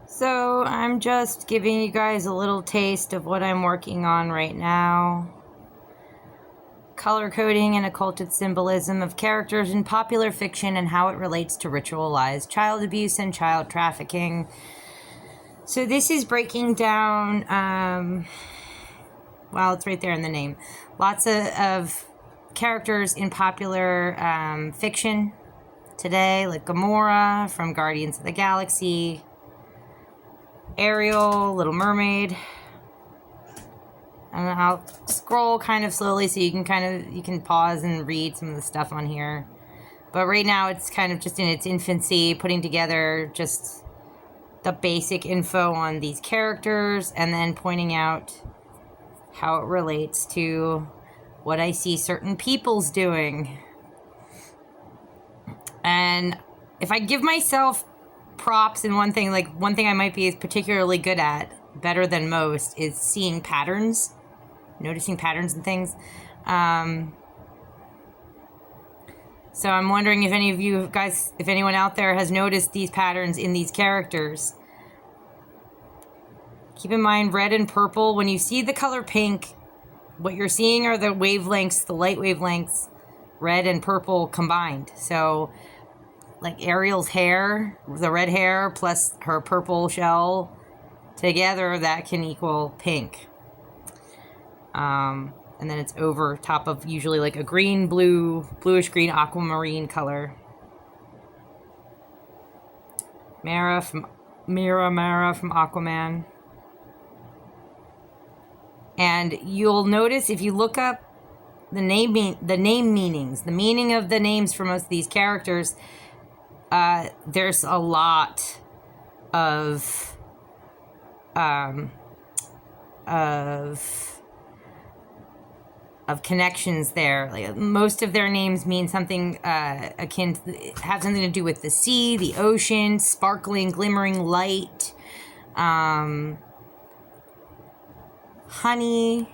So I'm just giving you guys a little taste of what I'm working on right now. Color coding and occulted symbolism of characters in popular fiction and how it relates to ritualized child abuse and child trafficking. So this is breaking down, well, it's right there in the name. Lots of characters in popular fiction today, like Gamora from Guardians of the Galaxy, Ariel, Little Mermaid. And I'll scroll kind of slowly so you can pause and read some of the stuff on here. But right now it's kind of just in its infancy, putting together just the basic info on these characters and then pointing out how it relates to what I see certain people's doing. And if I give myself props in one thing I might be particularly good at, better than most, is seeing patterns, noticing patterns and things. So I'm wondering if any of you guys, if anyone out there has noticed these patterns in these characters. Keep in mind, red and purple, when you see the color pink, what you're seeing are the wavelengths, the light wavelengths, red and purple combined. So like Ariel's hair, the red hair plus her purple shell, together that can equal pink. And then it's over top of usually like a green, blue, bluish green, aquamarine color. Mara from Aquaman. And you'll notice if you look up the name meanings, the meaning of the names for most of these characters, there's a lot of connections there. Like most of their names mean something akin to, have something to do with the sea, the ocean, sparkling, glimmering light, honey,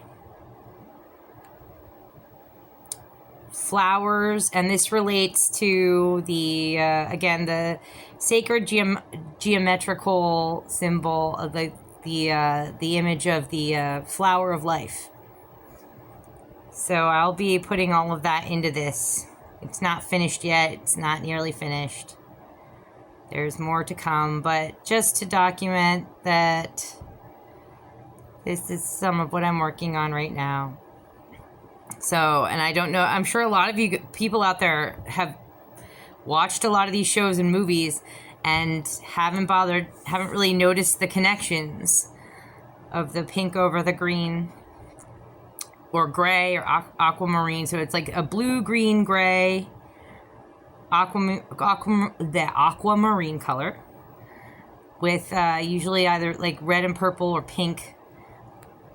flowers, and this relates to the again, the sacred geometrical symbol of the image of the flower of life. So I'll be putting all of that into this. It's not finished yet. It's not nearly finished. There's more to come, but just to document that this is some of what I'm working on right now. So, and I don't know, I'm sure a lot of you people out there have watched a lot of these shows and movies and haven't really noticed the connections of the pink over the green or gray or aquamarine. So it's like a blue, green, gray, the aquamarine color with usually either like red and purple or pink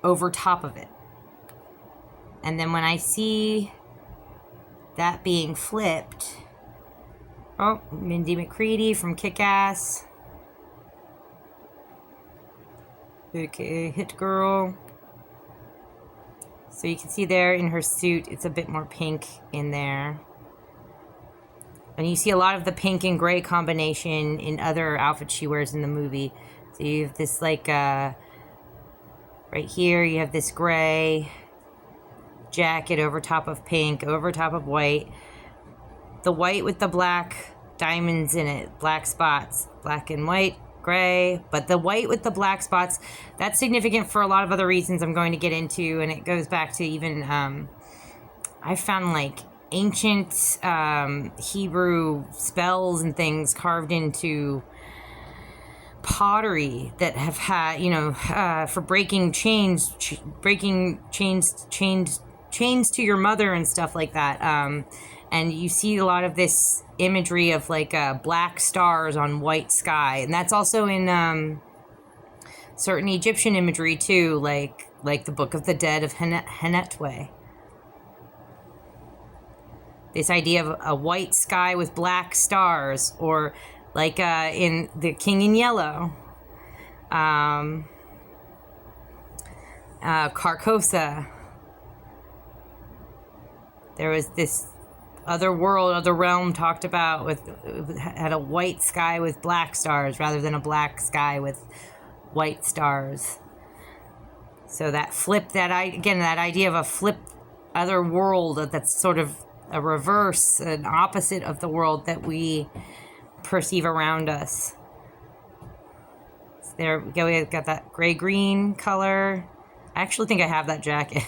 over top of it. And then when I see that being flipped, oh, Mindy McCready from Kick-Ass, aka Hit Girl. So you can see there in her suit, it's a bit more pink in there. And you see a lot of the pink and gray combination in other outfits she wears in the movie. So you have this like, right here, you have this gray jacket over top of pink, over top of white. The white with the black diamonds in it, black spots, black and white, gray. But the white with the black spots, that's significant for a lot of other reasons I'm going to get into. And it goes back to even, I found like ancient Hebrew spells and things carved into pottery that have had, you know, for breaking chains to your mother and stuff like that. And you see a lot of this imagery of like black stars on white sky, and that's also in certain Egyptian imagery too, like the Book of the Dead of Henetwe. This idea of a white sky with black stars, or like in The King in Yellow, Carcosa. There was this other world, other realm talked about had a white sky with black stars rather than a black sky with white stars. So that idea of a flip other world that's sort of a reverse, an opposite of the world that we perceive around us. So there we go. We've got that gray-green color. I actually think I have that jacket.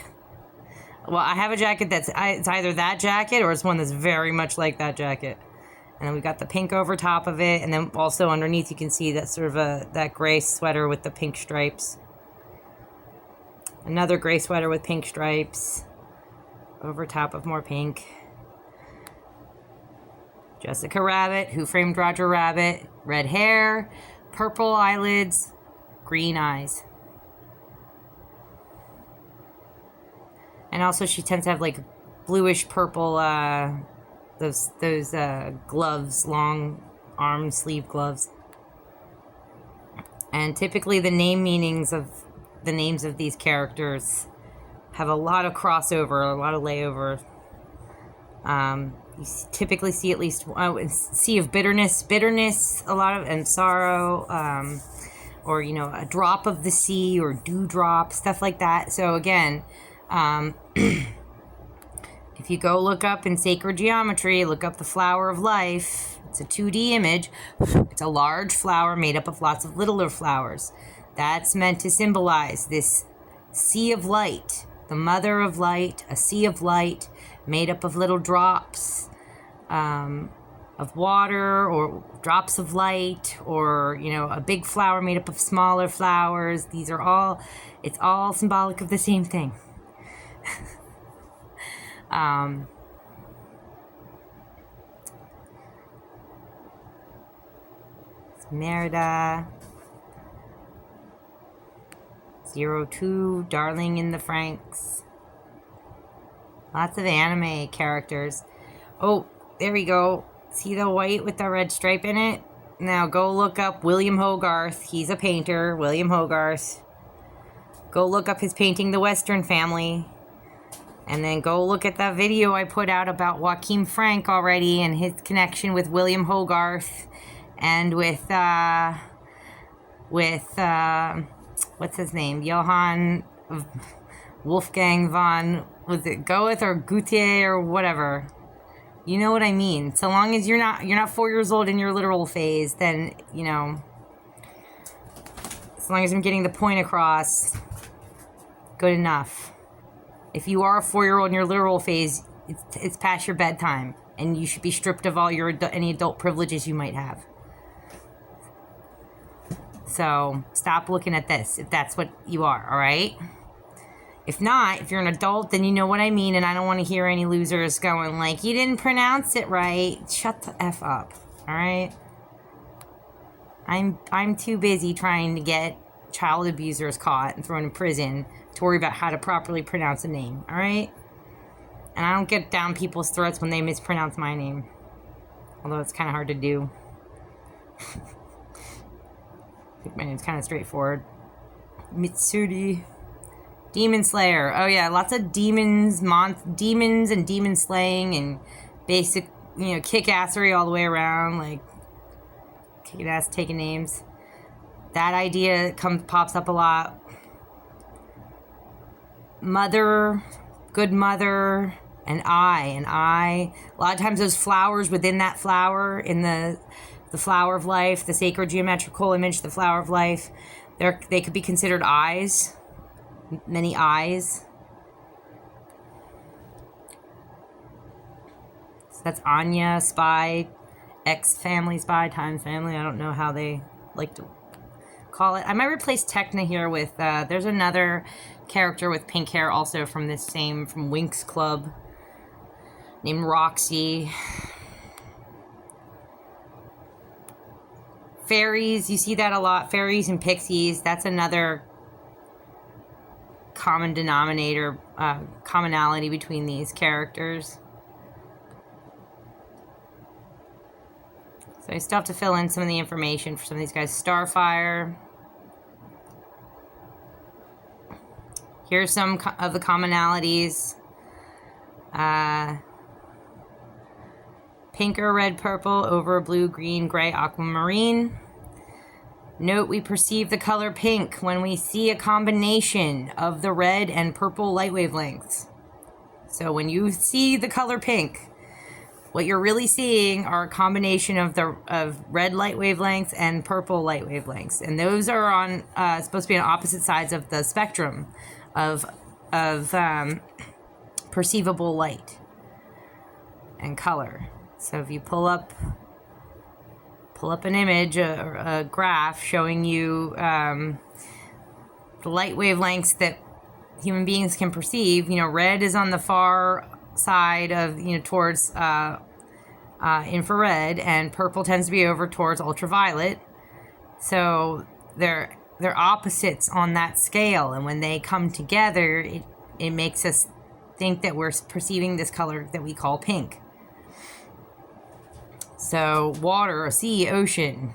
Well, I have a jacket it's either that jacket or it's one that's very much like that jacket. And then we got the pink over top of it, and then also underneath you can see that sort of that gray sweater with the pink stripes. Another gray sweater with pink stripes over top of more pink. Jessica Rabbit, Who Framed Roger Rabbit, red hair, purple eyelids, green eyes. And also she tends to have like bluish purple, those gloves, long arm sleeve gloves. And typically the names of these characters have a lot of crossover, a lot of layover. You typically see at least sea of bitterness, a lot of, and sorrow, or a drop of the sea or dewdrop, stuff like that. So again, if you go look up in sacred geometry, look up the flower of life. It's a 2D image. It's a large flower made up of lots of littler flowers. That's meant to symbolize this sea of light, the mother of light, a sea of light made up of little drops of water, or drops of light, or a big flower made up of smaller flowers. It's all symbolic of the same thing. Merida 02, Darling in the Franks. Lots of anime characters. Oh, there we go. See the white with the red stripe in it? Now go look up William Hogarth. He's a painter, William Hogarth. Go look up his painting, The Western Family. And then go look at that video I put out about Joachim Frank already and his connection with William Hogarth and with what's his name? Johann Wolfgang von, was it Goethe or Goethe or whatever? You know what I mean. So long as you're not 4 years old in your literal phase, then, as long as I'm getting the point across, good enough. If you are a 4-year-old in your literal phase, it's past your bedtime, and you should be stripped of all any adult privileges you might have. So stop looking at this if that's what you are, all right? If not, if you're an adult, then you know what I mean, and I don't want to hear any losers going like, you didn't pronounce it right. Shut the F up, all right? I'm too busy trying to get child abusers caught and thrown in prison to worry about how to properly pronounce a name, all right? And I don't get down people's throats when they mispronounce my name, although it's kind of hard to do. I think my name's kind of straightforward. Mitsuri. Demon Slayer. Oh yeah, lots of demons and demon slaying and basic, kick-assery all the way around, like kicking ass, taking names. That idea pops up a lot. Mother, good mother, and I. A lot of times those flowers within that flower, in the flower of life, the sacred geometrical image, the flower of life, they could be considered eyes. Many eyes. So that's Anya, spy, X-family spy, times family. I don't know how they like to call it. I might replace Techna here with, there's another character with pink hair also from Winx Club, named Roxy. Fairies, you see that a lot. Fairies and pixies, that's another common denominator, commonality between these characters. So I still have to fill in some of the information for some of these guys. Starfire. Here's some of the commonalities. Pink or red, purple over blue, green, gray, aquamarine. Note we perceive the color pink when we see a combination of the red and purple light wavelengths. So when you see the color pink, what you're really seeing are a combination of red light wavelengths and purple light wavelengths, and those are on supposed to be on opposite sides of the spectrum of perceivable light and color. So if you pull up an image, a graph showing you the light wavelengths that human beings can perceive, red is on the far side of, towards infrared, and purple tends to be over towards ultraviolet. So they're opposites on that scale, and when they come together, it makes us think that we're perceiving this color that we call pink. So water, sea, ocean,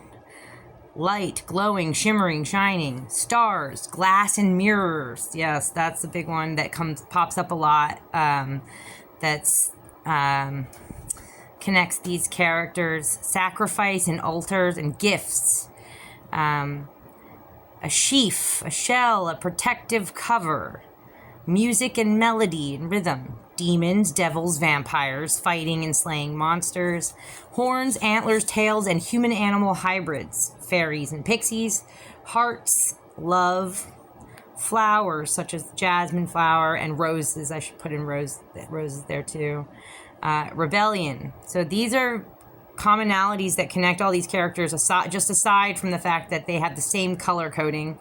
light, glowing, shimmering, shining, stars, glass and mirrors. Yes, that's the big one that pops up a lot. That's connects these characters. Sacrifice and altars and gifts. A sheaf, a shell, a protective cover. Music and melody and rhythm. Demons, devils, vampires, fighting and slaying monsters, horns, antlers, tails, and human-animal hybrids, fairies and pixies, hearts, love, flowers such as jasmine flower, and roses. I should put in roses there too. Rebellion. So these are commonalities that connect all these characters, aside from the fact that they have the same color coding.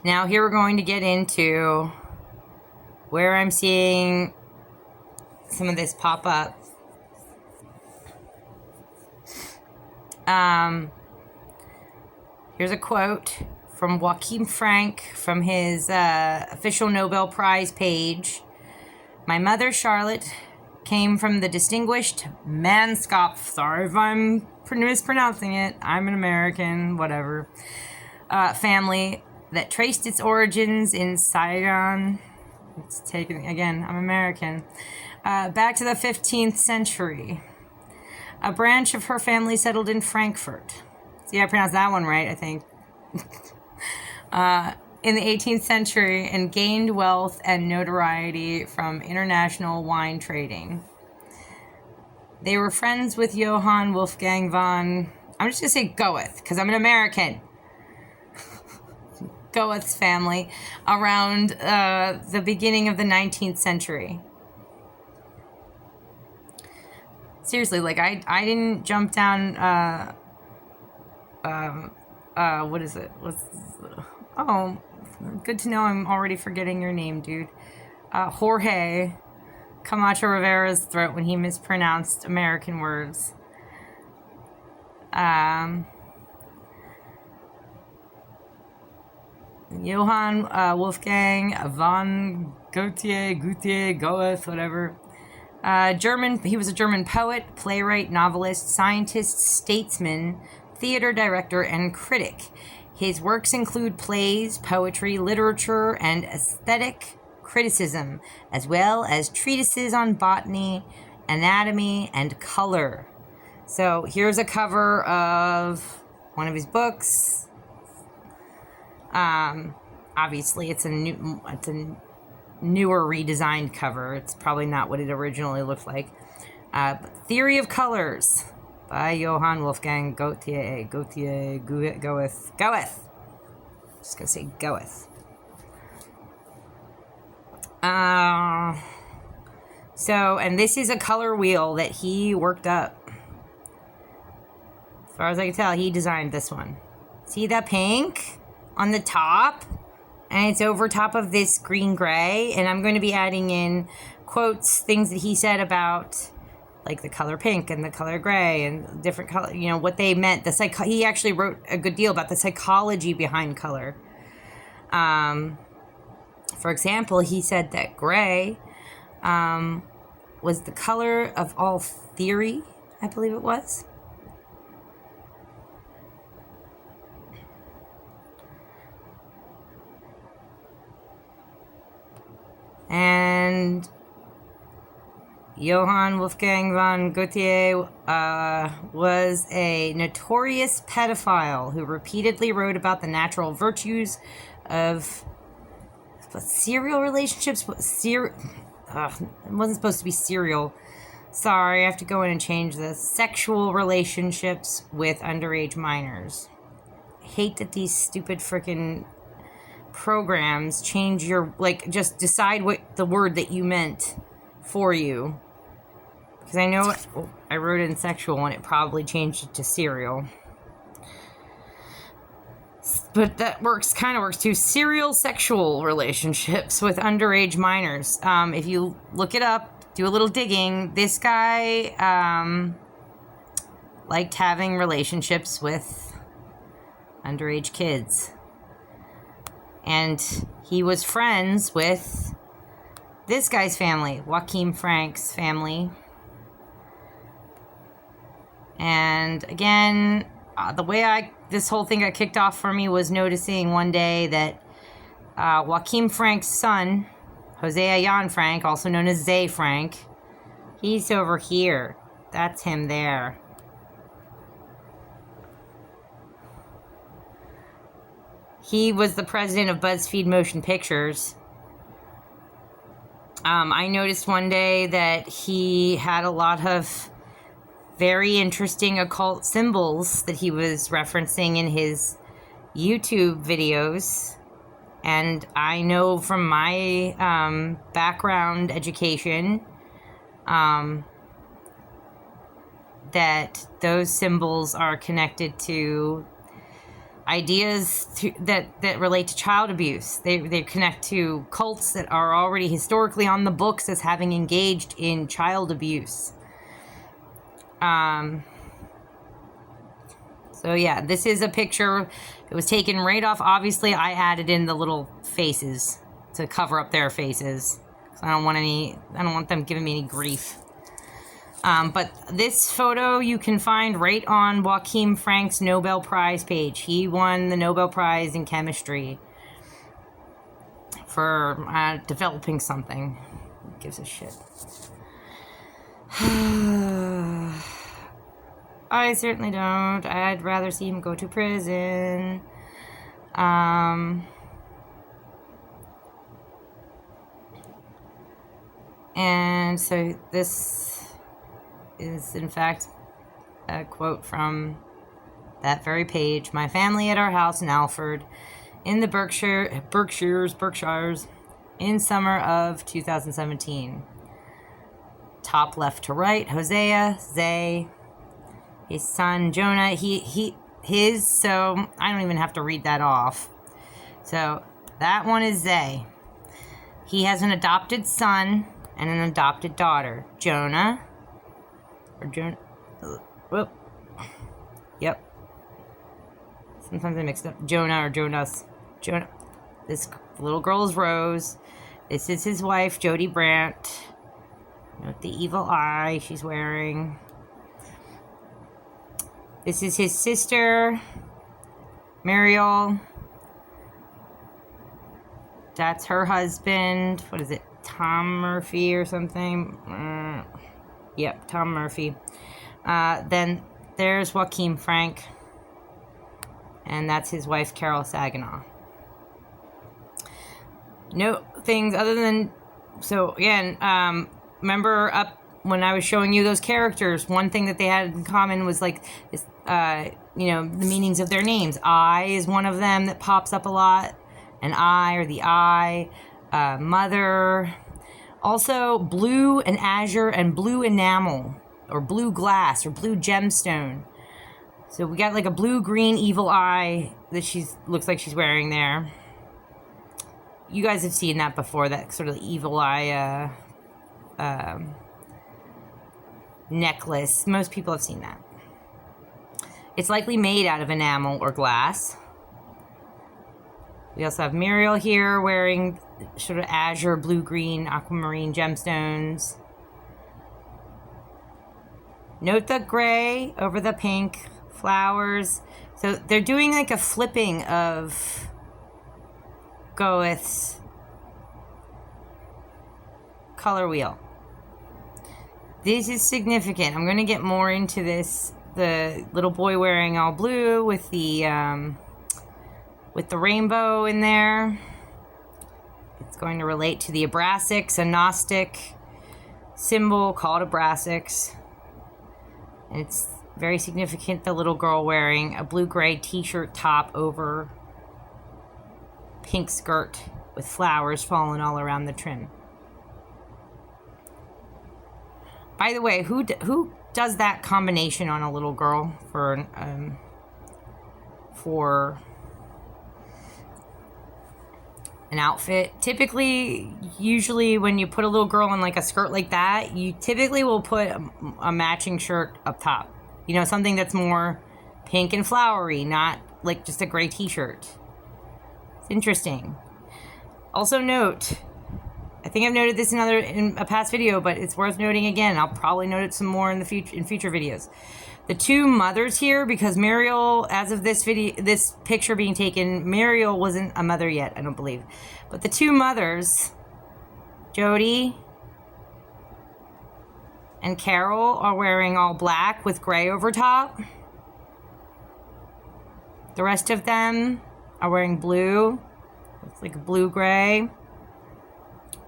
Now here we're going to get into where I'm seeing some of this pop up. Here's a quote from Joachim Frank from his official Nobel Prize page. My mother, Charlotte, came from the distinguished Manskopf, sorry if I'm mispronouncing it, I'm an American, whatever, family that traced its origins in Saginaw. It's taken, again, I'm American. Back to the 15th century. A branch of her family settled in Frankfurt. See, I pronounced that one right, I think. In the 18th century, and gained wealth and notoriety from international wine trading. They were friends with Johann Wolfgang von... I'm just going to say Goethe, because I'm an American. Goethe's family around the beginning of the 19th century. Seriously, like I didn't jump down. What is it? Oh, good to know. I'm already forgetting your name, dude. Jorge Camacho Rivera's throat when he mispronounced American words. Johann Wolfgang von Goethe, whatever. German. He was a German poet, playwright, novelist, scientist, statesman, theater director, and critic. His works include plays, poetry, literature, and aesthetic criticism, as well as treatises on botany, anatomy, and color. So here's a cover of one of his books. Obviously it's a newer redesigned cover. It's probably not what it originally looked like. Theory of Colors by Johann Wolfgang Goethe. Goethe. Just gonna say Goethe. So, and this is a color wheel that he worked up. As far as I can tell, he designed this one. See that pink on the top? And it's over top of this green-gray. And I'm going to be adding in quotes, things that he said about, like, the color pink and the color gray and different color, what they meant. He actually wrote a good deal about the psychology behind color. For example, he said that gray was the color of all theory, I believe it was. And Johann Wolfgang von Goethe was a notorious pedophile who repeatedly wrote about the natural virtues of serial relationships. It wasn't supposed to be serial. Sorry, I have to go in and change this. Sexual relationships with underage minors. I hate that these stupid freaking programs change your, like, just decide what the word that you meant for you. Because I know I wrote in sexual and it probably changed it to serial. But that kind of works too. Serial sexual relationships with underage minors. If you look it up, do a little digging, this guy liked having relationships with underage kids. And he was friends with this guy's family, Joachim Frank's family. And again, the way this whole thing got kicked off for me was noticing one day that Joachim Frank's son, Hosea Jan Frank, also known as Zay Frank, he's over here. That's him there. He was the president of BuzzFeed Motion Pictures. I noticed one day that he had a lot of very interesting occult symbols that he was referencing in his YouTube videos. And I know from my background education that those symbols are connected to ideas that relate to child abuse. They connect to cults that are already historically on the books as having engaged in child abuse. So yeah, this is a picture. It was taken right off. Obviously, I added in the little faces to cover up their faces. So I don't want them giving me any grief. But this photo you can find right on Joachim Frank's Nobel Prize page. He won the Nobel Prize in chemistry for developing something. Who gives a shit? I certainly don't. I'd rather see him go to prison. And so this is, in fact, a quote from that very page. My family at our house in Alford, in the Berkshires, in summer of 2017. Top left to right, Hosea, Zay, his son Jonah, so I don't even have to read that off. So that one is Zay. He has an adopted son and an adopted daughter, Jonah. Whoop. Yep. Sometimes I mixed up Jonah or Jonas. Jonah. This little girl is Rose. This is his wife, Jody Brandt. Note the evil eye she's wearing. This is his sister, Mariel. That's her husband. What is it? Tom Murphy or something? Yep, Tom Murphy. Then there's Joachim Frank. And that's his wife, Carol Saginaw. No things other than... So, again, remember up when I was showing you those characters, one thing that they had in common was, like, this, the meanings of their names. I is one of them that pops up a lot. An eye or the eye. Mother. Also, blue and azure and blue enamel. Or blue glass or blue gemstone. So we got like a blue-green evil eye that looks like she's wearing there. You guys have seen that before, that sort of evil eye necklace. Most people have seen that. It's likely made out of enamel or glass. We also have Mariel here wearing sort of azure, blue-green, aquamarine gemstones. Note the gray over the pink flowers. So they're doing like a flipping of Goeth's color wheel. This is significant. I'm going to get more into this. The little boy wearing all blue with the rainbow in there. It's going to relate to the Abrasics, a Gnostic symbol called Abrasics. And it's very significant, the little girl wearing a blue-gray t-shirt top over pink skirt with flowers falling all around the trim. By the way, who does that combination on a little girl for an outfit? Typically, usually when you put a little girl in like a skirt like that, you typically will put a matching shirt up top. You know, something that's more pink and flowery, not like just a gray t-shirt. It's interesting. Also note, I think I've noted this in a past video, but it's worth noting again. I'll probably note it some more in future videos. The two mothers here, because Mariel, as of this picture being taken, Mariel wasn't a mother yet, I don't believe. But the two mothers, Jody and Carol, are wearing all black with gray over top. The rest of them are wearing blue. It's like blue-gray.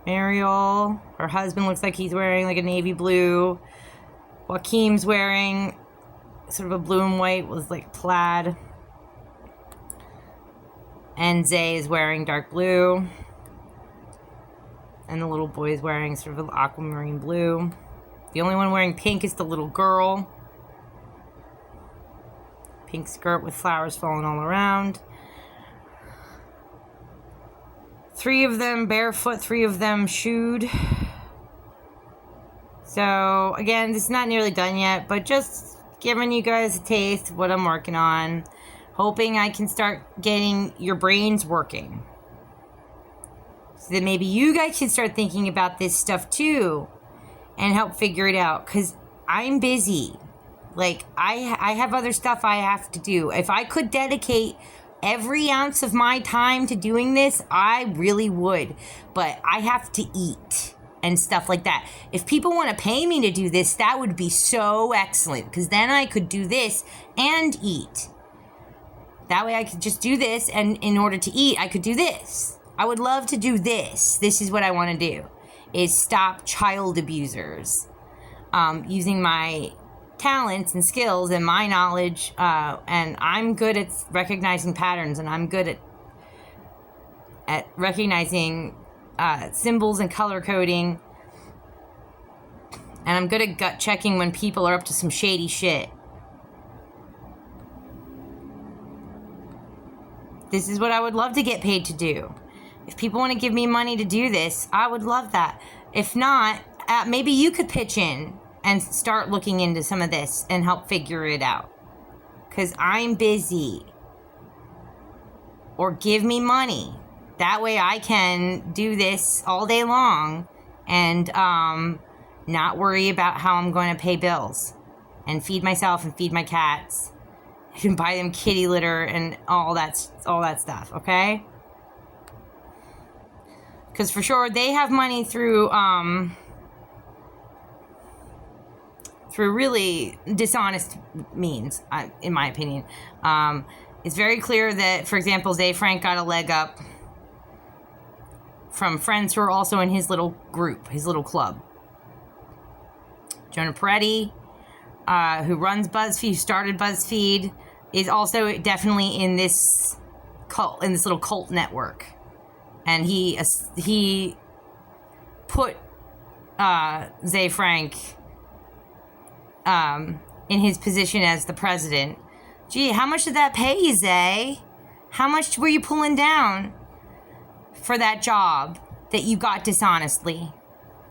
Mariel, her husband looks like he's wearing like a navy blue. Joachim's wearing sort of a blue and white with like plaid. And Zay is wearing dark blue. And the little boy is wearing sort of an aquamarine blue. The only one wearing pink is the little girl. Pink skirt with flowers falling all around. 3 of them barefoot, 3 of them shoed. So, again, this is not nearly done yet, but just giving you guys a taste of what I'm working on. Hoping I can start getting your brains working. So that maybe you guys can start thinking about this stuff too. And help figure it out. Because I'm busy. Like, I have other stuff I have to do. If I could dedicate every ounce of my time to doing this, I really would. But I have to eat and stuff like that. If people want to pay me to do this, that would be so excellent. Because then I could do this and eat. That way I could just do this, and in order to eat, I could do this. I would love to do this. This is what I want to do, is stop child abusers. Using my talents and skills and my knowledge, and I'm good at recognizing patterns, and I'm good at recognizing symbols and color coding, and I'm good at gut checking when people are up to some shady shit. This is what I would love to get paid to do. If people want to give me money to do this, I would love that. If not, maybe you could pitch in and start looking into some of this and help figure it out. Because I'm busy. Or give me money. That way I can do this all day long and not worry about how I'm going to pay bills. And feed myself and feed my cats. And buy them kitty litter and all that stuff, okay? Because for sure, they have money through really dishonest means, in my opinion. It's very clear that, for example, Zay Frank got a leg up from friends who are also in his little group, his little club. Jonah, who runs BuzzFeed, who started BuzzFeed, is also definitely in this cult, in this little cult network. And he put Zay Frank in his position as the president. Gee, how much did that pay you, Zay? How much were you pulling down for that job that you got dishonestly?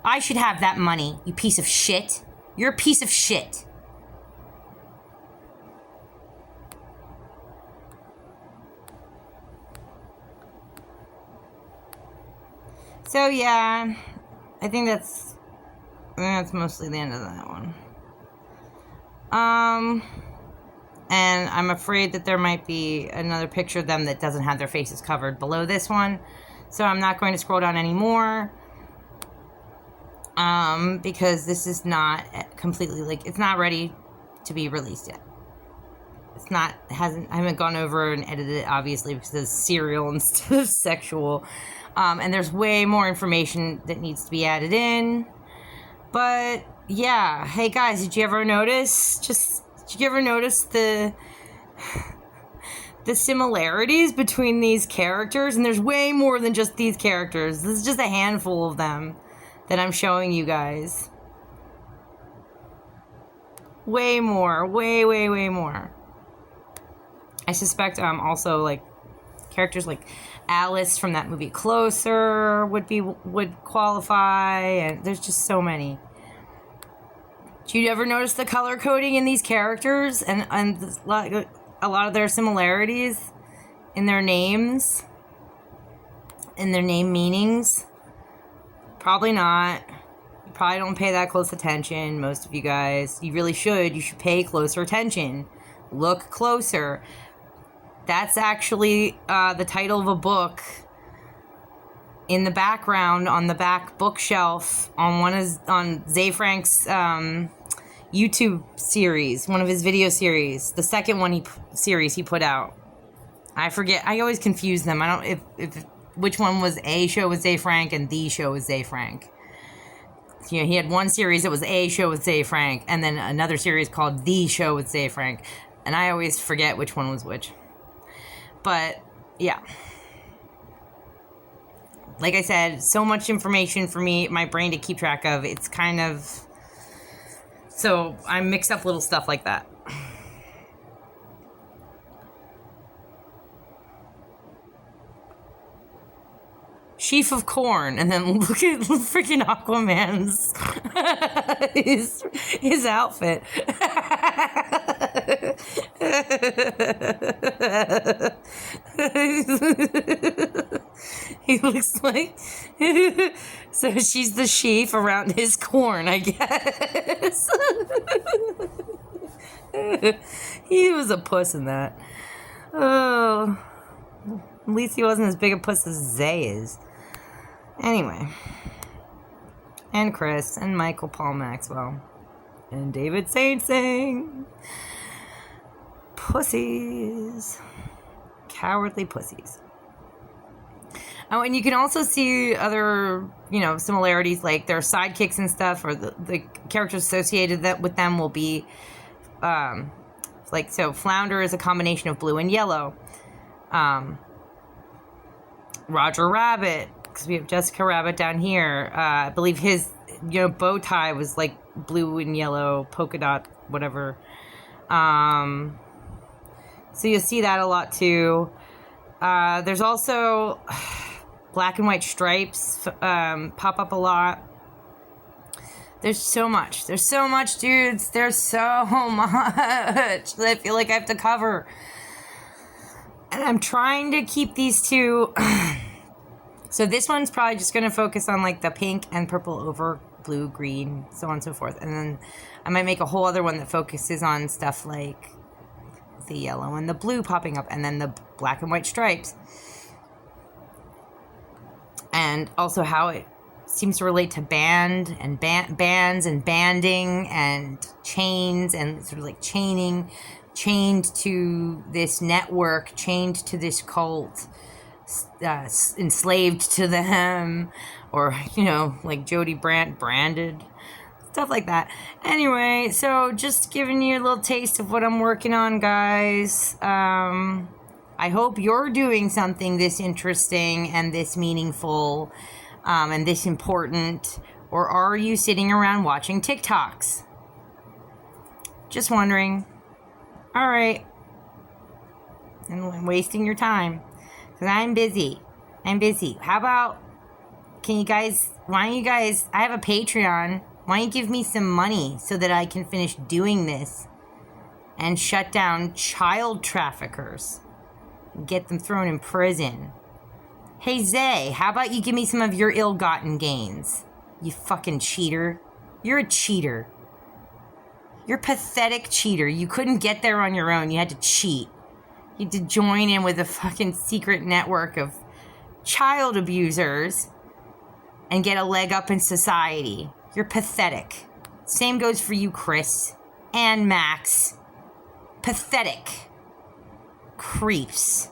I should have that money, you piece of shit. You're a piece of shit. So yeah, I think that's mostly the end of that one. And I'm afraid that there might be another picture of them that doesn't have their faces covered below this one. So I'm not going to scroll down anymore. because this is not completely, like, it's not ready to be released yet. It's not, I haven't gone over and edited it, obviously, because it's serial instead of sexual. And there's way more information that needs to be added in. But, yeah. Hey, guys, did you ever notice, did you ever notice the similarities between these characters? And there's way more than just these characters. This is just a handful of them that I'm showing you guys. Way more. Way, way, way more. I suspect also, like, characters like Alice from that movie Closer would qualify, and there's just so many. Do you ever notice the color coding in these characters and a lot of their similarities in their names, in their name meanings? Probably not. You probably don't pay that close attention, most of you guys. You really should. You should pay closer attention. Look closer. That's actually the title of a book in the background on the back bookshelf on Zay Frank's YouTube series, one of his video series, the second one he put out. I forget. I always confuse them. I don't if which one was A show with Zay Frank and the show with Zay Frank. You know, he had one series that was A show with Zay Frank, and then another series called The Show with Zay Frank, and I always forget which one was which. But, yeah. Like I said, so much information for my brain to keep track of. It's kind of... So, I mix up little stuff like that. Sheaf of corn, and then look at freaking Aquaman's his outfit. He looks like so she's the sheaf around his corn, I guess. He was a puss in that. Oh, at least he wasn't as big a puss as Zay is. Anyway. And Chris. And Michael Paul Maxwell. And David Saint Sing. Pussies. Cowardly pussies. Oh, and you can also see other, similarities, like their sidekicks and stuff, or the characters associated with them will be, so Flounder is a combination of blue and yellow. Roger Rabbit, because we have Jessica Rabbit down here. I believe his, bow tie was like blue and yellow, polka dot, whatever. So you'll see that a lot too. There's also black and white stripes pop up a lot. There's so much. There's so much, dudes. There's so much that I feel like I have to cover. And I'm trying to keep these two. So this one's probably just going to focus on like the pink and purple over blue, green, so on and so forth. And then I might make a whole other one that focuses on stuff like the yellow and the blue popping up, and then the black and white stripes. And also how it seems to relate to bands and banding and chains and sort of like chaining. Chained to this network, chained to this cult, enslaved to them, or, like Jody Brandt, branded, stuff like that. Anyway, so just giving you a little taste of what I'm working on, guys. I hope you're doing something this interesting and this meaningful and this important, or are you sitting around watching TikToks? Just wondering. All right. I'm wasting your time because I'm busy. How about, why don't you guys, I have a Patreon. Why don't you give me some money so that I can finish doing this and shut down child traffickers and get them thrown in prison? Hey, Zay, how about you give me some of your ill-gotten gains? You fucking cheater. You're a cheater. You're a pathetic cheater. You couldn't get there on your own. You had to cheat. You had to join in with a fucking secret network of child abusers and get a leg up in society. You're pathetic. Same goes for you, Chris and Max. Pathetic. Creeps.